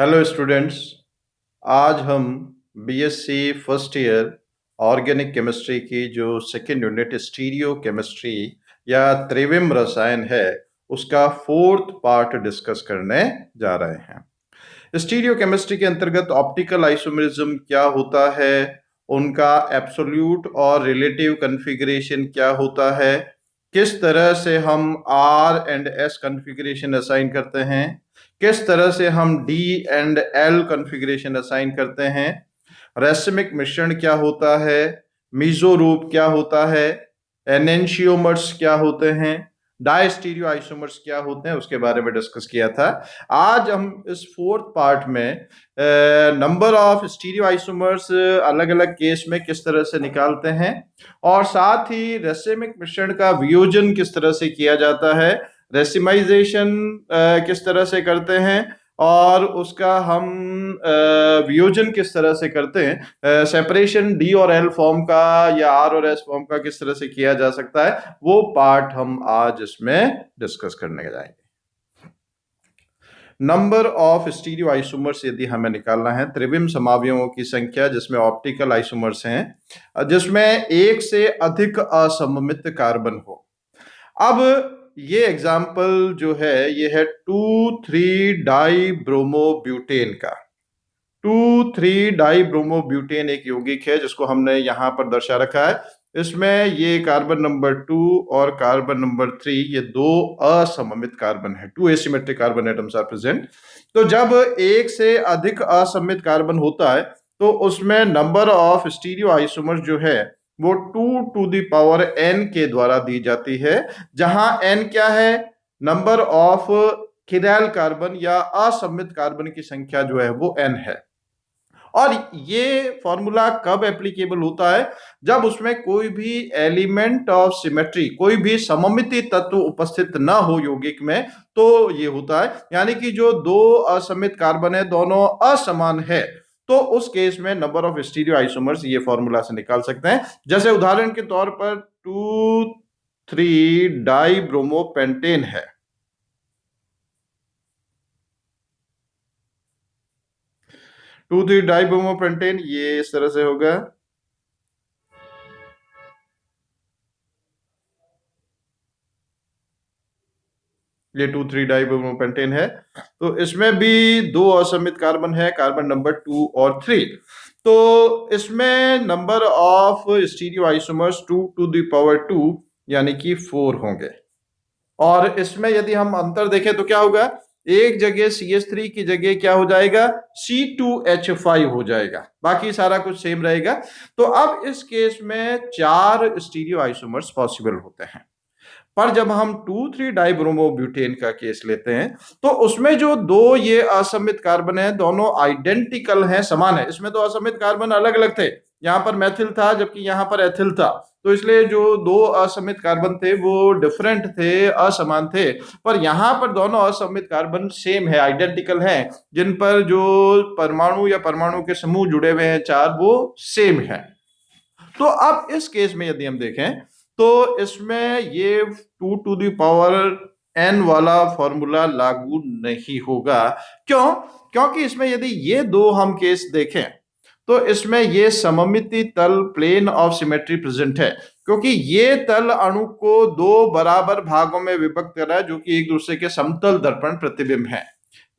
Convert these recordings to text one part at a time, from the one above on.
Hello students. आज हम BSc first year organic chemistry की जो सेकेंड यूनिट स्टीरियो केमिस्ट्री या त्रिविम रसायन है उसका फोर्थ पार्ट डिस्कस करने जा रहे हैं। स्टीरियो केमिस्ट्री के अंतर्गत ऑप्टिकल आइसोमेरिज्म क्या होता है, उनका एब्सोल्यूट और रिलेटिव कॉन्फ़िगरेशन क्या होता है, किस तरह से हम R and S configuration assign करते हैं, किस तरह से हम D and L configuration assign करते हैं, रेसिमिक मिश्रण क्या होता है, मीजो रूप क्या होता है, एनेंशियोमर्स क्या होते हैं, डायस्टीरियो आइसोमर्स क्या होते हैं, उसके बारे में डिस्कस किया था। आज हम इस फोर्थ पार्ट में नंबर ऑफ स्टीरियो आइसोमर्स अलग अलग केस में किस तरह से निकालते हैं और साथ ही रेसिमिक मिश्रण का वियोजन किस तरह से किया जाता है, रेसिमाइजेशन किस तरह से करते हैं और उसका हम वियोजन किस तरह से करते हैं, सेपरेशन डी और एल फॉर्म का या आर और एस फॉर्म का किस तरह से किया जा सकता है, वो पार्ट हम आज इसमें डिस्कस करने जाएंगे। नंबर ऑफ स्टीरियो आइसोमर्स यदि हमें निकालना है, त्रिविम समावयवों की संख्या जिसमें ऑप्टिकल आइसोमर्स हैं जिसमें एक से अधिक असममित कार्बन हो। अब ये एग्जाम्पल जो है ये है 2,3 डाई ब्रोमोब्यूटेन का। 2,3 डाई ब्रोमोब्यूटेन एक यौगिक है जिसको हमने यहां पर दर्शा रखा है। इसमें ये कार्बन नंबर 2 और कार्बन नंबर 3 ये दो असममित कार्बन है, 2 asymmetric carbon atoms are present. तो जब एक से अधिक असममित कार्बन होता है तो उसमें नंबर ऑफ स्टीरियो आइसोमर्स जो है वो 2 टू द पावर n के द्वारा दी जाती है, जहां n क्या है, नंबर ऑफ किरैल कार्बन या असममित कार्बन की संख्या जो है वो n है। और ये फॉर्मूला कब एप्लीकेबल होता है, जब उसमें कोई भी एलिमेंट ऑफ सिमेट्री, कोई भी सममिति तत्व उपस्थित ना हो यौगिक में, तो ये होता है। यानी कि जो दो असममित कार्बन है दोनों असमान है, तो उस केस में नंबर ऑफ स्टीरियो आइसोमर्स ये फॉर्मूला से निकाल सकते हैं। जैसे उदाहरण के तौर पर 2,3 डाई ब्रोमोपेंटेन है, 2,3 डाई ब्रोमोपेंटेन ये इस तरह से होगा। ये 2,3 डाई ब्रोमोपेंटेन है, तो इसमें भी दो असममित कार्बन है, कार्बन नंबर 2 और 3। तो इसमें number of stereo isomers 2 to the power 2 यानी कि 4 होंगे। और इसमें यदि हम अंतर देखें तो क्या होगा, एक जगह CH3 की जगह क्या हो जाएगा, C2H5 हो जाएगा, बाकी सारा कुछ सेम रहेगा। तो अब इस केस में 4 स्टीरियो आइसोमर्स पॉसिबल होते हैं। पर जब हम 2,3 डाइब्रोमोब्यूटेन का केस लेते हैं तो उसमें जो दो ये असममित कार्बन है दोनों आइडेंटिकल हैं, समान है। इसमें तो असममित कार्बन अलग अलग थे, यहाँ पर मैथिल था जबकि यहाँ पर एथिल था, तो इसलिए जो दो असममित कार्बन थे वो डिफरेंट थे, असमान थे। पर यहाँ पर दोनों असममित कार्बन सेम है, आइडेंटिकल हैं, जिन पर जो परमाणु या परमाणु के समूह जुड़े हुए हैं चार, वो सेम है। तो अब इस केस में यदि हम देखें तो इसमें ये 2 टू द पावर n वाला फॉर्मूला लागू नहीं होगा। क्यों? क्योंकि इसमें यदि ये दो हम केस देखें तो इसमें ये सममिति तल, प्लेन ऑफ सिमेट्री प्रेजेंट है, क्योंकि ये तल अणु को दो बराबर भागों में विभक्त कर रहा है जो कि एक दूसरे के समतल दर्पण प्रतिबिंब है।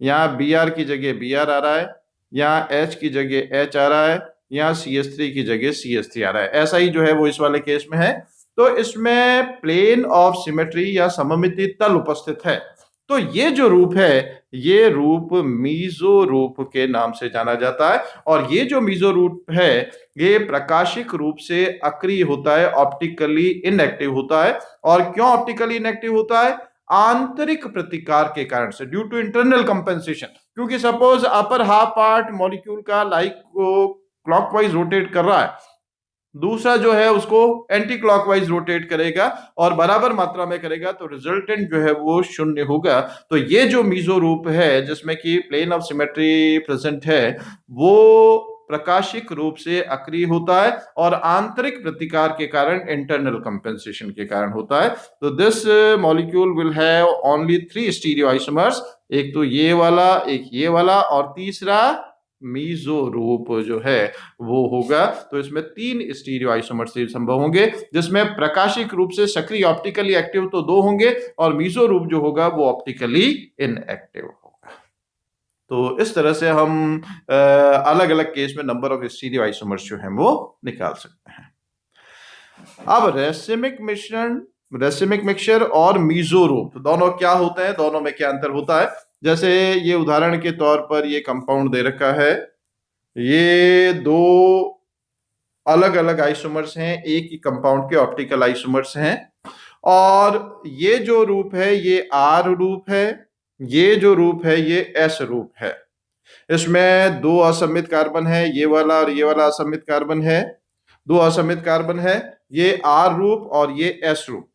यहाँ Br की जगह Br आ रहा है, यहाँ H की जगह H आ रहा है, यहाँ CH3 की जगह CH3 आ रहा है। ऐसा ही जो है वो इस वाले केस में है। तो इसमें प्लेन ऑफ सिमेट्री या सममिति तल उपस्थित है। तो ये जो रूप है ये रूप मीजो रूप के नाम से जाना जाता है। और ये जो मीजो रूप है ये प्रकाशिक रूप से अक्रिय होता है, ऑप्टिकली इनएक्टिव होता है। और क्यों ऑप्टिकली इनएक्टिव होता है? आंतरिक प्रतिकार के कारण से, ड्यू टू इंटरनल कंपेंसेशन। क्योंकि suppose upper half part molecule का लाइक को क्लॉकवाइज रोटेट कर रहा है, दूसरा जो है उसको एंटी क्लॉकवाइज रोटेट करेगा और बराबर मात्रा में करेगा, तो रिजल्टेंट जो है वो शून्य होगा। तो ये जो मीजो रूप है जिसमें कि प्लेन ऑफ सिमेट्री प्रेजेंट है वो प्रकाशिक रूप से अक्रिय होता है और आंतरिक प्रतिकार के कारण, इंटरनल कंपेंसेशन के कारण होता है। तो this molecule will have only 3 stereo isomers, एक तो ये वाला, एक ये वाला, और तीसरा मीजो रूप जो है वो होगा। तो इसमें 3 स्टीरियो आइसोमर से संभव होंगे, जिसमें प्रकाशिक रूप से सक्रिय ऑप्टिकली एक्टिव तो 2 होंगे और मीजो रूप जो होगा वो ऑप्टिकली इनएक्टिव होगा। तो इस तरह से हम अलग अलग केस में नंबर ऑफ स्टीरियो आइसोमर्स जो हैं वो निकाल सकते हैं। अब रेसिमिक मिश्रण, रेसिमिक मिक्सचर और मीजो रूप दोनों क्या होते हैं, दोनों में क्या अंतर होता है। जैसे ये उदाहरण के तौर पर ये कंपाउंड दे रखा है, ये 2 अलग अलग आइसोमर्स हैं, एक ही कंपाउंड के ऑप्टिकल आइसोमर्स हैं, और ये जो रूप है ये आर रूप है, ये जो रूप है ये एस रूप है। इसमें 2 असमित कार्बन है, ये वाला और ये वाला असमित कार्बन है, 2 असमित कार्बन है, ये आर रूप और ये एस रूप।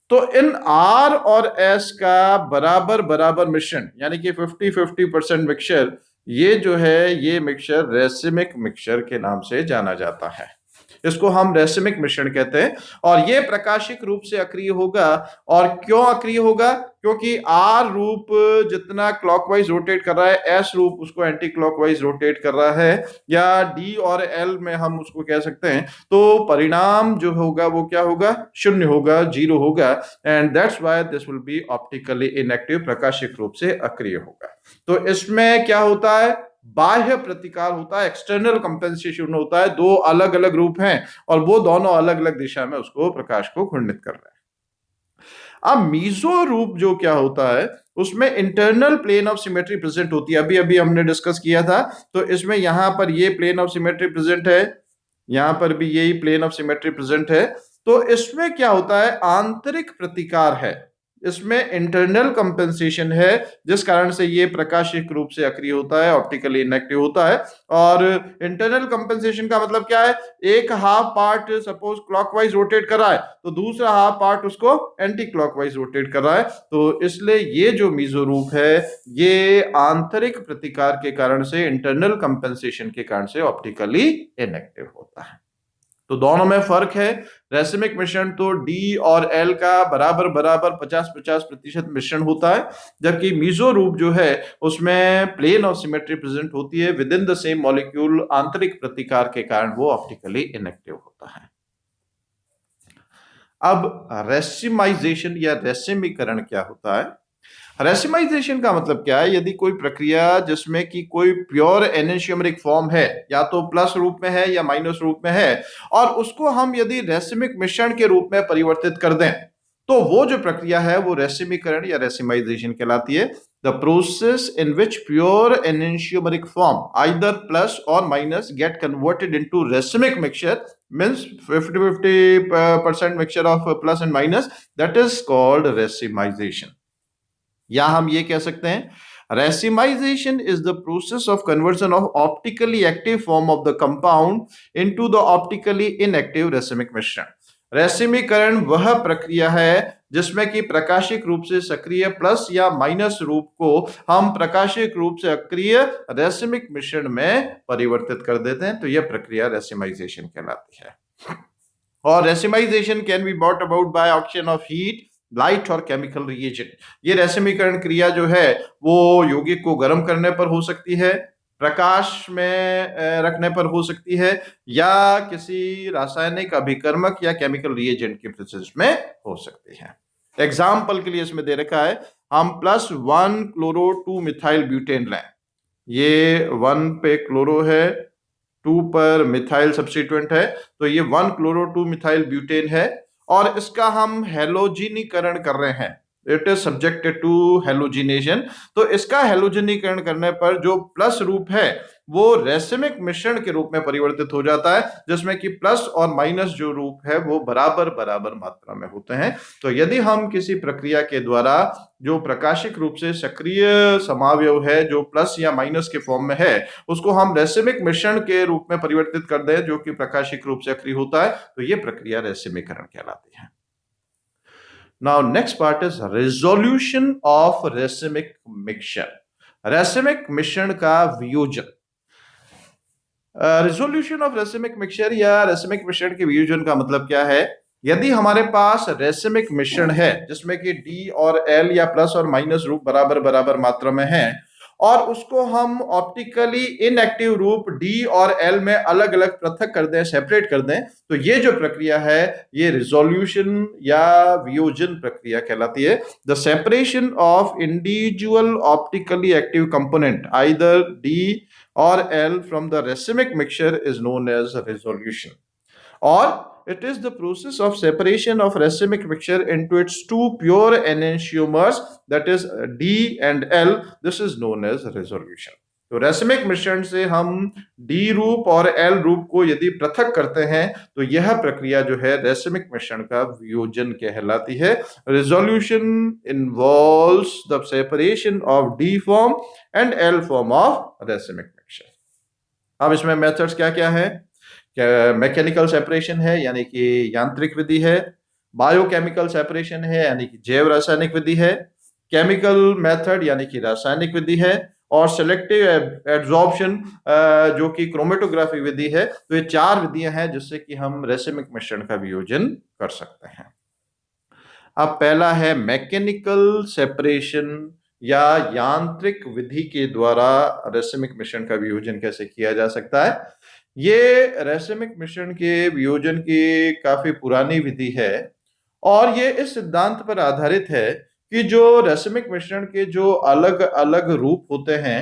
तो इन आर और एस का बराबर बराबर मिश्रण, यानी कि 50-50% मिक्सचर, ये जो है ये मिक्सचर रेसिमिक मिक्सचर के नाम से जाना जाता है। इसको हम रेसिमिक मिश्रण कहते हैं और ये प्रकाशिक रूप से अक्रिय होगा। और क्यों अक्रिय होगा? क्योंकि आर रूप जितना क्लॉकवाइज रोटेट कर रहा है, एस रूप उसको एंटी क्लॉकवाइज रोटेट कर रहा है, या डी और एल में हम उसको कह सकते हैं। तो परिणाम जो होगा वो क्या होगा? शून्य होगा, 0 होगा, and that's why this will be optically inactive, प्रकाशिक रूप से अक्रिय होगा। तो इसमें क्या होता है? बाह्य प्रतिकार होता है, एक्सटर्नल कंपेंसेशन होता है। 2 अलग अलग रूप हैं और वो दोनों अलग अलग दिशा में उसको, प्रकाश को घूर्णित कर रहे हैं। अब मीजो रूप जो क्या होता है, उसमें internal plane of symmetry present होती है। अभी अभी हमने डिस्कस किया था। तो इसमें यहां पर ये प्लेन ऑफ सिमेट्री प्रेजेंट है, यहां पर भी यही प्लेन ऑफ सिमेट्री प्रेजेंट है। तो इसमें क्या होता है? आंतरिक प्रतिकार है, इसमें इंटरनल कंपेंसेशन है, जिस कारण से ये प्रकाशिक रूप से अक्रिय होता है, ऑप्टिकली इनएक्टिव होता है। और इंटरनल कंपेंसेशन का मतलब क्या है? एक half part suppose clockwise rotate कर रहा है, तो दूसरा हाफ पार्ट उसको एंटी क्लॉकवाइज रोटेट कर रहा है। तो इसलिए ये जो मीजो रूप है ये आंतरिक प्रतिकार के कारण से, इंटरनल कंपेंसेशन के कारण से ऑप्टिकली इनएक्टिव होता है। तो दोनों में फर्क है। रेसिमिक मिश्रण तो डी और एल का बराबर बराबर 50-50% मिश्रण होता है, जबकि मीजो रूप जो है उसमें प्लेन ऑफ सिमेट्री प्रेजेंट होती है with in the same molecule, आंतरिक प्रतिकार के कारण वो ऑप्टिकली इनएक्टिव होता है। अब रेसिमाइजेशन या रेसिमीकरण क्या होता है? रेसिमाइजेशन का मतलब क्या है? यदि कोई प्रक्रिया जिसमें कि कोई प्योर एनेंशियोमेरिक फॉर्म है, या तो प्लस रूप में है या माइनस रूप में है, और उसको हम यदि रेसिमिक मिश्रण के रूप में परिवर्तित कर दें, तो वो जो प्रक्रिया है वो रेसिमीकरण या रेसिमाइजेशन कहलाती है। The process in which pure enantiomeric form either plus और minus get converted into racemic mixture means 50-50% mixture of plus and minus, that is called racemization। या हम ये कह सकते हैं racemization is the process of conversion of optically active form of the compound into the optically inactive racemic मिश्रण। रेसिमीकरण वह प्रक्रिया है जिसमें कि प्रकाशिक रूप से सक्रिय प्लस या माइनस रूप को हम प्रकाशिक रूप से अक्रिय रेसिमिक मिश्रण में परिवर्तित कर देते हैं। तो यह प्रक्रिया रेसिमाइजेशन कहलाती है। और racemisation can be brought about by oxygen of heat, light और केमिकल रिएजेंट। ये रेसिमीकरण क्रिया जो है वो यौगिक को गर्म करने पर हो सकती है, प्रकाश में रखने पर हो सकती है, या किसी रासायनिक अभिकर्मक या केमिकल रिएजेंट के प्रोसेस में हो सकती है। एग्जाम्पल के लिए इसमें दे रखा है, हम +1 क्लोरो 2 मिथाइल ब्यूटेन लें। ये 1 पे क्लोरो है, 2 पर मिथाइल सब्स्टिट्यूएंट है, तो ये 1 क्लोरो 2 मिथाइल ब्यूटेन है, और इसका हम हैलोजिनीकरण कर रहे हैं। It is subjected to halogenation. तो इसका हैलोजिनीकरण करने पर जो प्लस रूप है वो रेसिमिक मिश्रण के रूप में परिवर्तित हो जाता है, जिसमें कि प्लस और माइनस जो रूप है वो बराबर बराबर मात्रा में होते हैं। तो यदि हम किसी प्रक्रिया के द्वारा जो प्रकाशिक रूप से सक्रिय समावयव है जो प्लस या माइनस के फॉर्म में है, उसको हम रेसिमिक मिश्रण के रूप में परिवर्तित कर दें जो कि प्रकाशिक रूप से अक्रिय होता है, तो यह प्रक्रिया रेसिमीकरण कहलाती है। Now next part is resolution of racemic mixture. Racemic मिश्रण का वियोजन। रिजोल्यूशन ऑफ रेसिमिक मिक्सचर या रेसिमिक मिश्रण के वियोजन का मतलब क्या है? यदि हमारे पास रेसिमिक मिश्रण है जिसमें कि डी और एल या प्लस और माइनस रूप बराबर बराबर मात्रा में है और उसको हम ऑप्टिकली इनएक्टिव रूप डी और एल में अलग अलग पृथक कर दें, सेपरेट कर दें, तो ये जो प्रक्रिया है ये रिजोल्यूशन या वियोजन प्रक्रिया कहलाती है. The separation of individual optically active component either D or L from the racemic mixture is known as resolution. Or it is the process of separation of racemic mixture into its two pure enantiomers, that is D and L. This is known as resolution. तो racemic मिश्रण से हम D रूप और L रूप को यदि पृथक करते हैं तो यह प्रक्रिया जो है रेसिमिक मिश्रण का वियोजन कहलाती है. Resolution involves the separation of D form and L form of racemic mixture. अब इसमें मेथड्स क्या क्या है? मैकेनिकल सेपरेशन है यानी कि यांत्रिक विधि है, बायोकेमिकल सेपरेशन है यानी कि जैव रासायनिक विधि है, केमिकल मेथड यानी कि रासायनिक विधि है, और सेलेक्टिव एब्जॉर्प्शन जो कि क्रोमेटोग्राफी विधि है. तो ये चार विधियां हैं जिससे कि हम रेसिमिक मिश्रण का वियोजन कर सकते हैं. अब पहला है मैकेनिकल सेपरेशन या यांत्रिक विधि के द्वारा रेसिमिक मिश्रण का वियोजन कैसे किया जा सकता है. ये रेसिमिक मिश्रण के वियोजन की काफी पुरानी विधि है और ये इस सिद्धांत पर आधारित है कि जो रेसिमिक मिश्रण के जो अलग अलग रूप होते हैं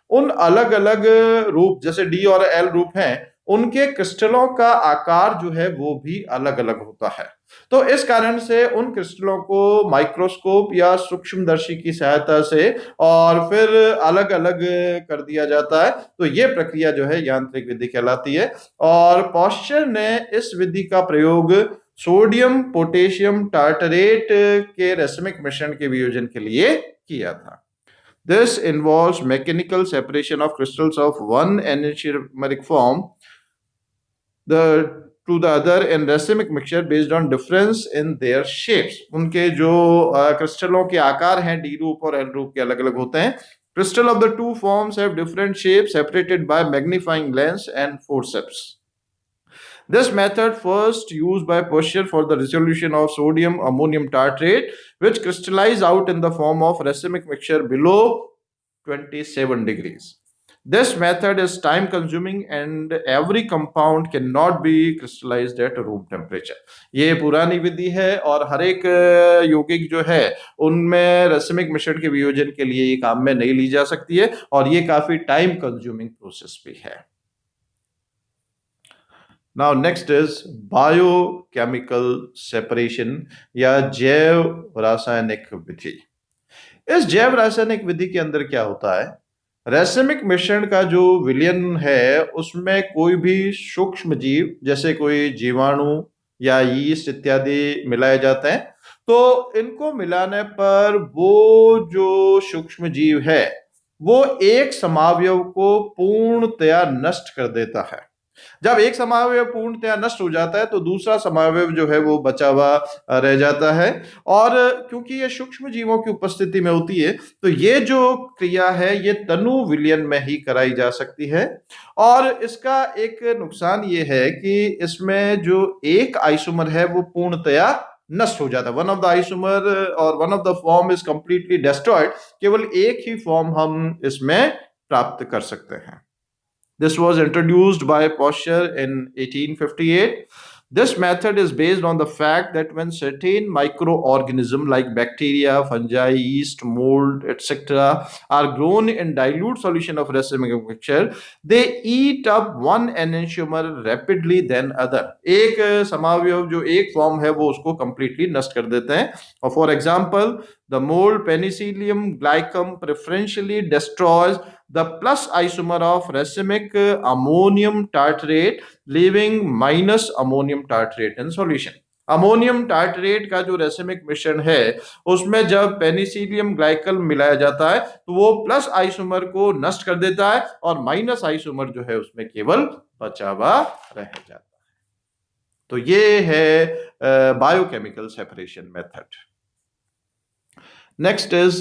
उन अलग अलग रूप जैसे डी और एल रूप हैं उनके क्रिस्टलों का आकार जो है वो भी अलग अलग होता है. तो इस कारण से उन क्रिस्टलों को माइक्रोस्कोप या सूक्ष्मदर्शी की सहायता से और फिर अलग अलग कर दिया जाता है. तो ये प्रक्रिया जो है यांत्रिक विधि कहलाती है और पॉस्चर ने इस विधि का प्रयोग सोडियम पोटेशियम टार्टरेट के रेसिमिक मिश्रण के वियोजन के लिए किया था. This involves mechanical separation of crystals of one enantiomeric form to the other in racemic mixture based on difference in their shapes. उनके जो क्रिस्टलों के आकार हैं डी रूप और एल रूप के अलग अलग होते हैं. Crystal of the two forms have different shapes separated by magnifying lens and forceps. This method first used by Purser for the resolution of sodium ammonium tartrate, which crystallize out in the form of racemic mixture below 27 degrees. This method is time consuming and every compound cannot be crystallized at room temperature. ये पुरानी विधि है और हर एक यौगिक जो है उनमें racemic मिश्रण के वियोजन के लिए ये काम में नहीं ली जा सकती है और ये काफी टाइम कंज्यूमिंग प्रोसेस भी है. Now next is biochemical separation या जैव रासायनिक विधि. इस जैव रासायनिक विधि के अंदर क्या होता है? रेसिमिक मिश्रण का जो विलयन है उसमें कोई भी सूक्ष्म जीव जैसे कोई जीवाणु या यीस्ट इत्यादि मिलाए जाते हैं. तो इनको मिलाने पर वो जो सूक्ष्म जीव है वो एक समावयव को पूर्णतया नष्ट कर देता है. जब एक समावयव पूर्णतया नष्ट हो जाता है तो दूसरा समावयव जो है वो बचा हुआ रह जाता है. और क्योंकि ये सूक्ष्म जीवों की उपस्थिति में होती है तो ये जो क्रिया है ये तनु विलयन में ही कराई जा सकती है. और इसका एक नुकसान ये है कि इसमें जो एक आइसोमर है वो पूर्णतया नष्ट हो जाता है. वन ऑफ द आइसोमर और one of the form is completely destroyed. केवल एक ही फॉर्म हम इसमें प्राप्त कर सकते हैं. This was introduced by Purser in 1858. This method is based on the fact that when certain microorganisms like bacteria, fungi, yeast, mold, etc. are grown in dilute solution of racemic mixture, they eat up one enantiomer rapidly than other. एक समावयव जो एक form है वो उसको completely नष्ट कर देते हैं. और for example, the mold Penicillium glycum preferentially destroys the plus isomer of racemic ammonium tartrate, leaving minus ammonium tartrate in solution. Ammonium tartrate का जो रेसिमिक मिश्रण है उसमें जब पेनिसिलियम ग्लाइकल मिलाया जाता है तो वो प्लस आइसोमर को नष्ट कर देता है और माइनस आइसोमर जो है उसमें केवल बचा हुआ रह जाता है. तो ये है biochemical separation method. Next is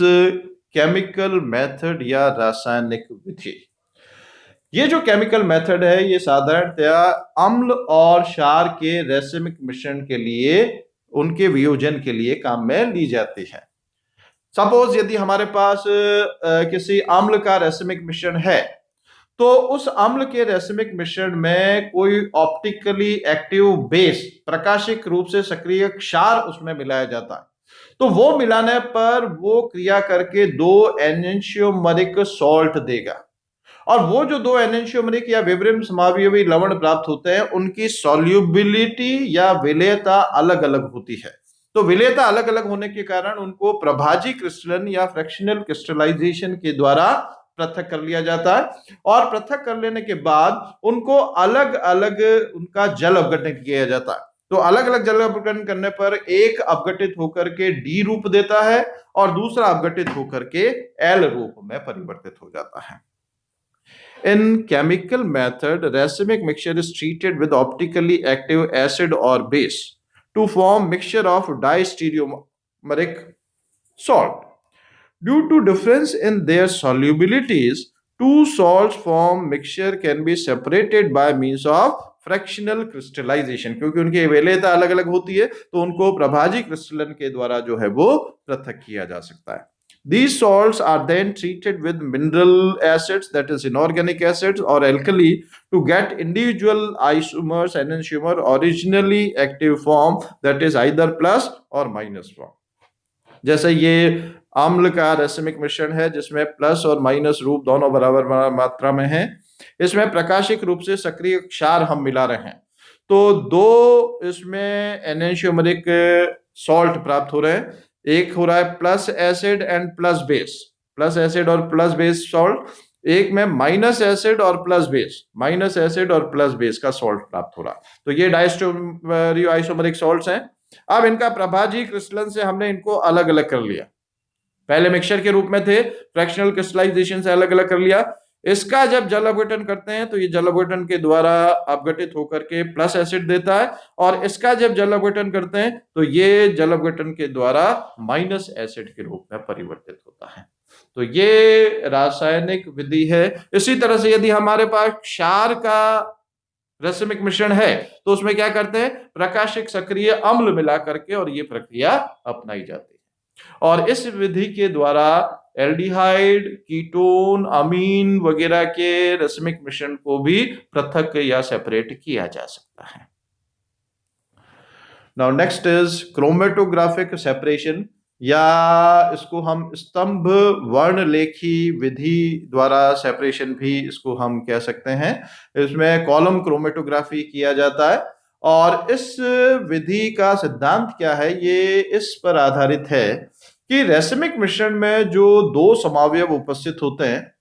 chemical method या रासायनिक विधि. ये जो केमिकल मेथड है ये साधारणतया अम्ल और क्षार के रेसिमिक मिश्रण के लिए, उनके वियोजन के लिए काम में ली जाती है। सपोज यदि हमारे पास किसी अम्ल का रेसिमिक मिश्रण है, तो उस अम्ल के रेसिमिक मिश्रण में कोई ऑप्टिकली एक्टिव बेस, प्रकाशिक रूप से सक्रिय क्षार उसमें मिलाया जाता है। तो वो मिलाने पर वो क्रिया करके दो एनेंशियोमरिक सॉल्ट देगा, और वो जो दो एनेंशियोमरिक या विवरिम समावयवी लवण प्राप्त होते हैं, उनकी सॉल्युबिलिटी या विलेयता अलग अलग होती है। तो विलेयता अलग अलग होने के कारण उनको प्रभाजी क्रिस्टलन या फ्रैक्शनल क्रिस्टलाइजेशन के द्वारा पृथक कर लिया जाता है, और पृथक कर लेने के बाद उनको अलग अलग उनका जल अपघटन किया जाता है। तो अलग अलग जल अपघटन करने पर एक अपघटित होकर के डी रूप देता है और दूसरा अपघटित होकर के एल रूप में परिवर्तित हो जाता है। In chemical method, racemic mixture is treated with optically active acid or base to form mixture of distereomeric salt. Due to difference in their solubilities, two salts form mixture can be separated by means of fractional crystallisation. क्योंकि उनकी वैलेयता अलग अलग होती है, तो उनको प्रभाजी क्रिस्टलन के द्वारा जो है वो पृथक किया जा सकता है। These salts are then treated with mineral acids, that is inorganic acids, or alkali to get individual isomers, enantiomer, originally active form, that is either plus or minus form. जैसे ये अम्ल का रेसिमिक मिश्रण है जिसमें प्लस और minus रूप दोनों बराबर मात्रा में है, इसमें प्रकाशिक रूप से सक्रिय क्षार हम मिला रहे हैं, तो दो इसमें एनेंशियोमरिक सॉल्ट प्राप्त हो रहे हैं। एक हो रहा है plus acid and plus base, plus acid और प्लस बेस सॉल्ट। एक में माइनस एसिड और प्लस बेस, माइनस एसिड और प्लस बेस का सॉल्ट प्राप्त हो रहा है। तो ये डायस्टेरियो आइसोमरिक सॉल्ट्स हैं। अब इनका प्रभाजी क्रिस्टलन से हमने इनको अलग अलग कर लिया। पहले मिक्सचर के रूप में थे, फ्रैक्शनल क्रिस्टलाइजेशन से अलग अलग कर लिया। इसका जब जल अपघटन करते हैं तो ये जल अपघटन के द्वारा अपघटित होकर के प्लस एसिड देता है, और इसका जब जल अपघटन करते हैं तो ये जल अपघटन के द्वारा माइनस एसिड के रूप में परिवर्तित होता है। तो ये रासायनिक विधि है। इसी तरह से यदि हमारे पास क्षार का रेसिमिक मिश्रण है तो उसमें क्या करते हैं, प्रकाशिक सक्रिय अम्ल मिला करके, और ये प्रक्रिया अपनाई जाती है। और इस विधि के द्वारा एल्डिहाइड, कीटोन, अमीन वगैरह के रेसिमिक मिश्रण को भी पृथक या सेपरेट किया जा सकता है। Now next is chromatographic separation, या इसको हम स्तंभ वर्णलेखी विधि द्वारा सेपरेशन भी इसको हम कह सकते हैं। इसमें कॉलम क्रोमेटोग्राफी किया जाता है, और इस विधि का सिद्धांत क्या है, ये इस पर आधारित है कि रेसिमिक मिश्रण में जो दो समावयव उपस्थित होते हैं,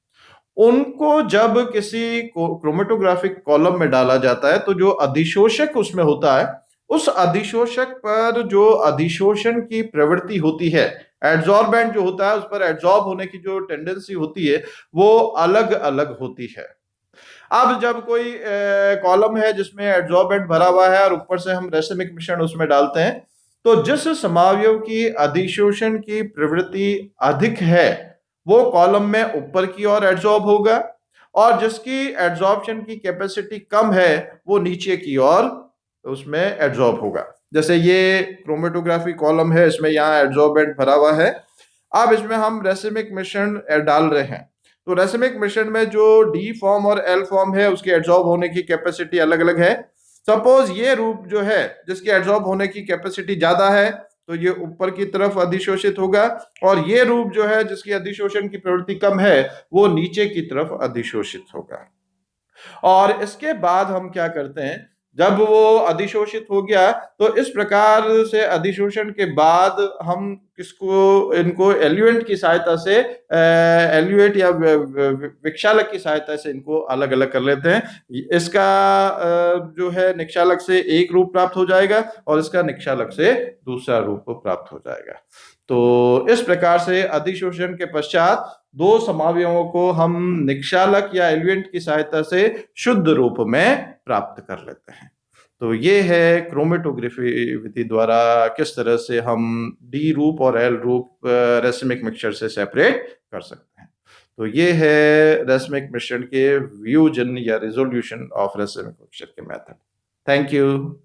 उनको जब किसी क्रोमेटोग्राफिक कॉलम में डाला जाता है तो जो अधिशोषक उसमें होता है, उस अधिशोषक पर जो अधिशोषण की प्रवृत्ति होती है, एड्सॉर्बेंट जो होता है उस पर एड्सॉर्ब होने की जो टेंडेंसी होती है, वो अलग अलग होती है। अब जब कोई कॉलम है जिसमें एड्सॉर्बेंट भरा हुआ है और ऊपर से हम रेसिमिक मिश्रण उसमें डालते हैं, तो जिस समावयव की अधिशोषण की प्रवृत्ति अधिक है वो कॉलम में ऊपर की ओर एड्सॉर्ब होगा, और जिसकी एड्सॉर्प्शन की कैपेसिटी कम है वो नीचे की ओर उसमें एड्सॉर्ब होगा। जैसे ये क्रोमेटोग्राफी कॉलम है, इसमें यहाँ एड्सॉर्बेंट भरा हुआ है। अब इसमें हम रेसिमिक मिश्रण डाल रहे हैं, तो रेसिमिक मिश्रण में जो डी फॉर्म और एल फॉर्म है उसकी एड्सॉर्ब होने की कैपेसिटी अलग अलग है। सपोज ये रूप जो है जिसकी एड्सॉर्ब होने की कैपेसिटी ज्यादा है तो ये ऊपर की तरफ अधिशोषित होगा, और ये रूप जो है जिसकी अधिशोषण की प्रवृत्ति कम है वो नीचे की तरफ अधिशोषित होगा। और इसके बाद हम क्या करते हैं, जब वो अधिशोषित हो गया तो इस प्रकार से अधिशोषण के बाद हम इनको एल्यूएंट की सहायता से, एल्यूएट या विक्षालक की सहायता से इनको अलग अलग कर लेते हैं। इसका जो है निक्षालक से एक रूप प्राप्त हो जाएगा और इसका निक्षालक से दूसरा रूप प्राप्त हो जाएगा। तो इस प्रकार से अधिशोषण के पश्चात दो समावयवों को हम निक्षालक या एल्यूएंट की सहायता से शुद्ध रूप में प्राप्त कर लेते हैं। तो ये है क्रोमेटोग्राफी विधि द्वारा किस तरह से हम डी रूप और एल रूप रेसिमिक मिक्सचर से सेपरेट कर सकते हैं। तो ये है रेसमिक मिश्रण के व्यूजन या रिजोल्यूशन ऑफ रेसमिक मिक्सचर के मेथड। Thank you.